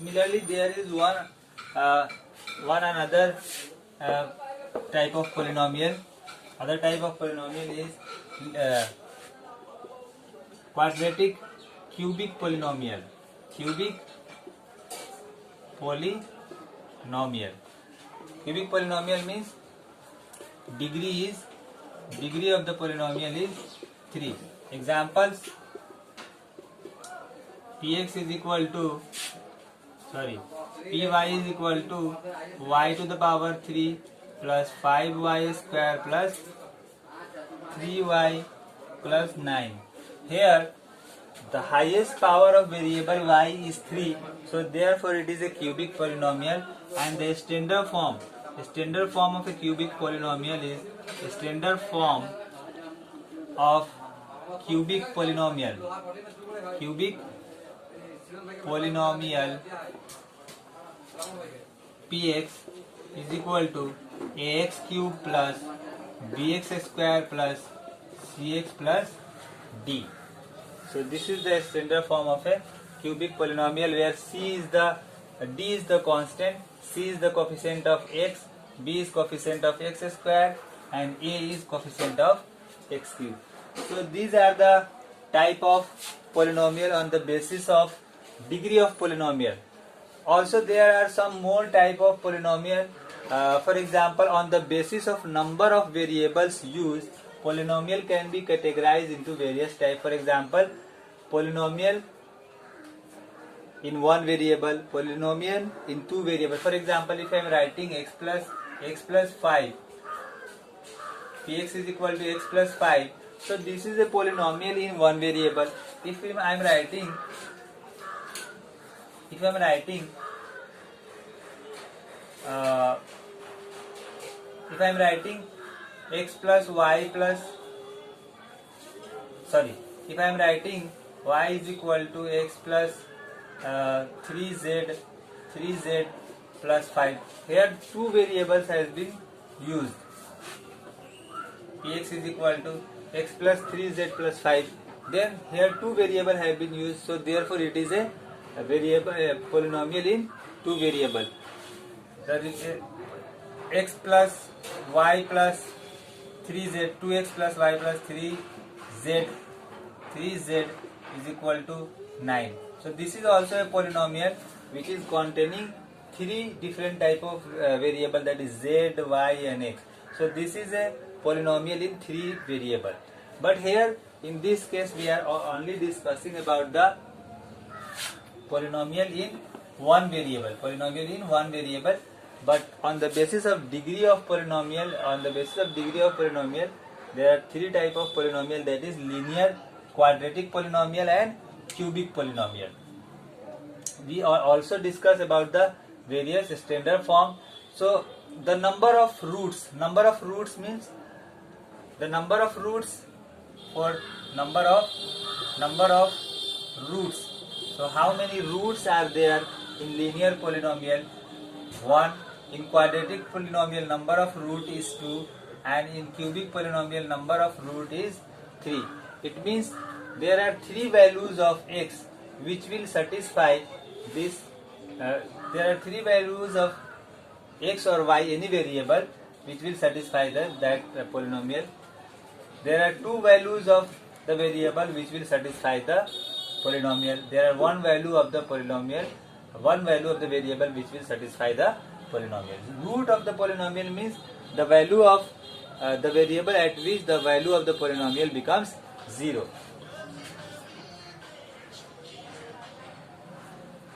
Similarly, there is one another type of polynomial. Other type of polynomial is quadratic cubic polynomial. Cubic polynomial. Cubic polynomial means degree of the polynomial is 3. Examples: py is equal to y to the power 3 plus 5y square plus 3y plus 9. Here the highest power of variable y is 3, so therefore it is a cubic polynomial, and the standard form of a cubic polynomial is standard form of cubic polynomial px is equal to ax cube plus bx square plus cx plus d. So this is the standard form of a cubic polynomial, where d is the constant, c is the coefficient of x, b is coefficient of x square, and a is coefficient of x cube. So these are the type of polynomial on the basis of degree of polynomial. Also there are some more type of polynomial. For example, on the basis of number of variables used, polynomial can be categorized into various types. For example, polynomial in one variable, polynomial in two variables. For example, if I am writing x plus 5, px is equal to x plus 5, so this is a polynomial in one variable. If I am writing x plus y plus if I am writing y is equal to x plus 3z plus 5, here two variables has been used. Px is equal to x plus 3z plus 5, then here two variables have been used, so therefore it is a polynomial in two variables. That is x plus y plus 3z, 2x plus y plus 3z is equal to 9. So this is also a polynomial which is containing three different type of variable, that is z, y and x. So this is a polynomial in three variable. But here in this case we are only discussing about the polynomial in one variable. But on the basis of degree of polynomial, there are three type of polynomial, that is linear, quadratic polynomial and cubic polynomial. We also discuss about the various standard form. So the number of roots means the number of roots for number of roots. So how many roots are there in linear polynomial? 1. In quadratic polynomial, number of root is 2, and in cubic polynomial, number of root is 3. It means there are three values of x which will satisfy this. There are three values of x or y, any variable, which will satisfy that polynomial. There are two values of the variable which will satisfy the polynomial. There are one value of the variable which will satisfy the polynomial. Root of the polynomial means the value of the variable at which the value of the polynomial becomes 0.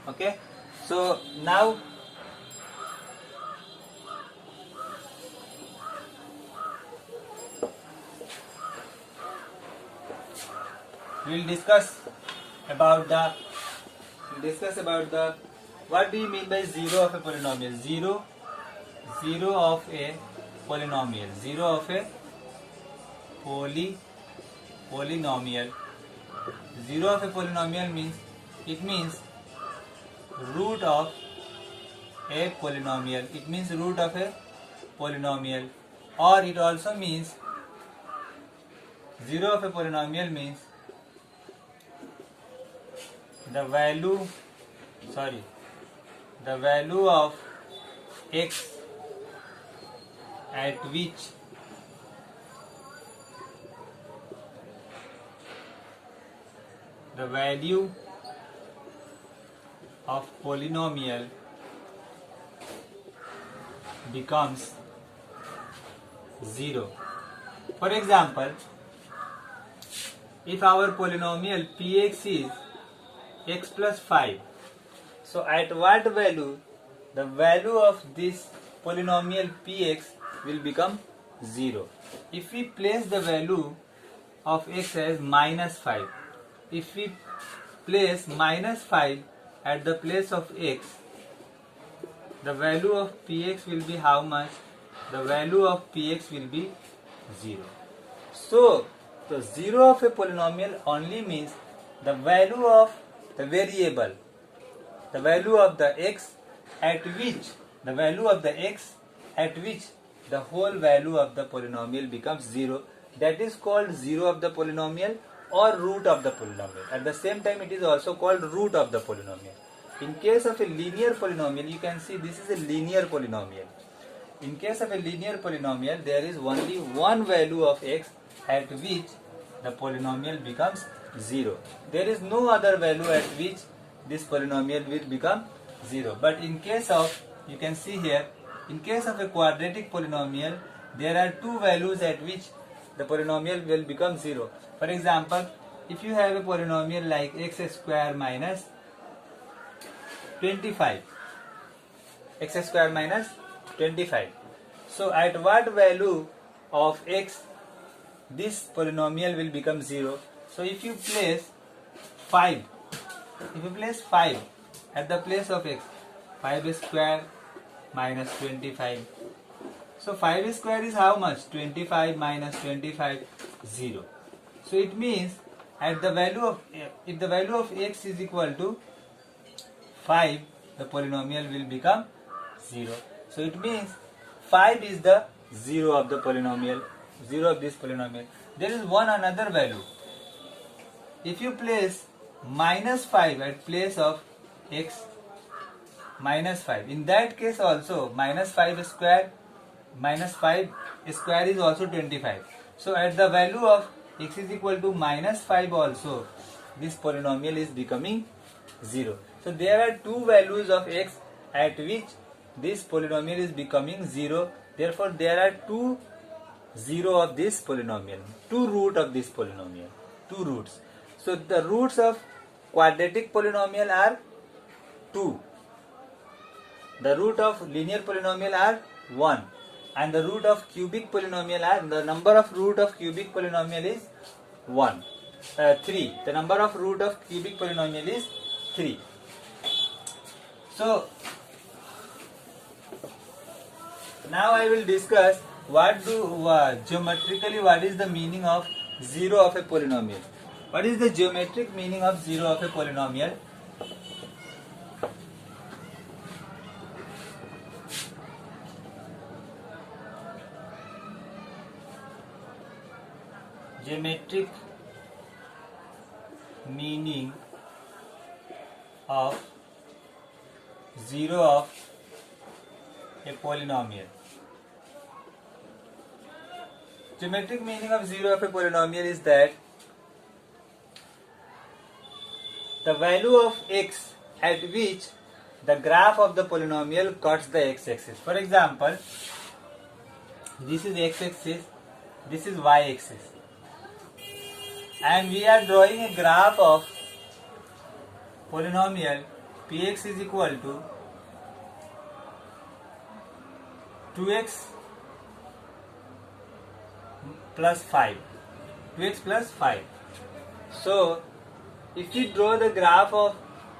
Okay, so now we will discuss about the what do you mean by zero of a polynomial. Zero of a polynomial. Zero of a polynomial means, it means root of a polynomial. Or it also means zero of a polynomial means the value the value of x at which the value of polynomial becomes 0. For example, if our polynomial px is x plus 5, so at what value the value of this polynomial px will become 0? If we place the value of x as minus 5, if we place minus 5 at the place of x, the value of px will be how much? The value of px will be 0. So, the 0 of a polynomial only means the value of the variable, the value of the x at which the value of the x at which the whole value of the polynomial becomes 0. That is called 0 of the polynomial or root of the polynomial. At the same time, it is also called root of the polynomial. In case of a linear polynomial, you can see this is a linear polynomial. In case of a linear polynomial, there is only one value of x at which the polynomial becomes 0. There is no other value at which this polynomial will become 0. But in case of, you can see here, in case of a quadratic polynomial, there are two values at which the polynomial will become 0. For example, if you have a polynomial like x square minus 25, x square minus 25. So at what value of x this polynomial will become 0? So if you place 5, at the place of x, 5 square minus 25. So 5 square is how much? 25 minus 25, 0. So it means at the value of, if the value of x is equal to 5, the polynomial will become 0. So it means 5 is the 0 of the polynomial, 0 of this polynomial. There is one another value. If you place minus 5 at place of x, minus 5, in that case also minus 5 square is also 25. So at the value of x is equal to minus 5 also, this polynomial is becoming 0. So there are two values of x at which this polynomial is becoming 0. Therefore there are two 0 of this polynomial, two root of this polynomial, two roots. So the roots of quadratic polynomial are 2. The root of linear polynomial are 1. And the root of cubic polynomial are, the number of root of cubic polynomial is 3. The number of root of cubic polynomial is 3. So now I will discuss geometrically what is the meaning of 0 of a polynomial. What is the geometric meaning of 0 of a polynomial? Geometric meaning of 0 of a polynomial. Geometric meaning of 0 of a polynomial is that the value of x at which the graph of the polynomial cuts the x-axis. For example, this is x-axis, this is y-axis, and we are drawing a graph of polynomial px is equal to 2x plus 5. 2x plus 5. So, if we draw the graph of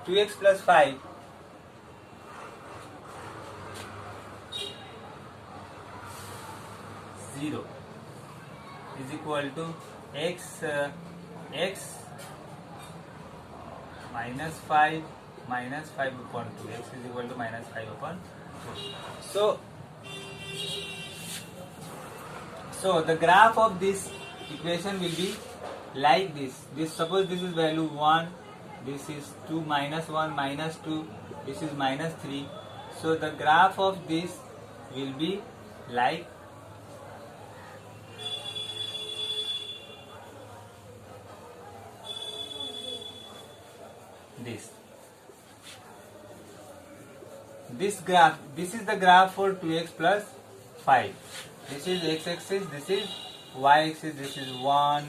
2x plus 5, zero is equal to x minus 5 upon 2. X is equal to minus 5 upon 2. So the graph of this equation will be like this. Suppose this is value 1, this is 2, minus 1, minus 2, this is minus 3. So the graph of this will be like this. This graph, this is the graph for 2x plus 5. This is x axis, this is y axis, this is 1,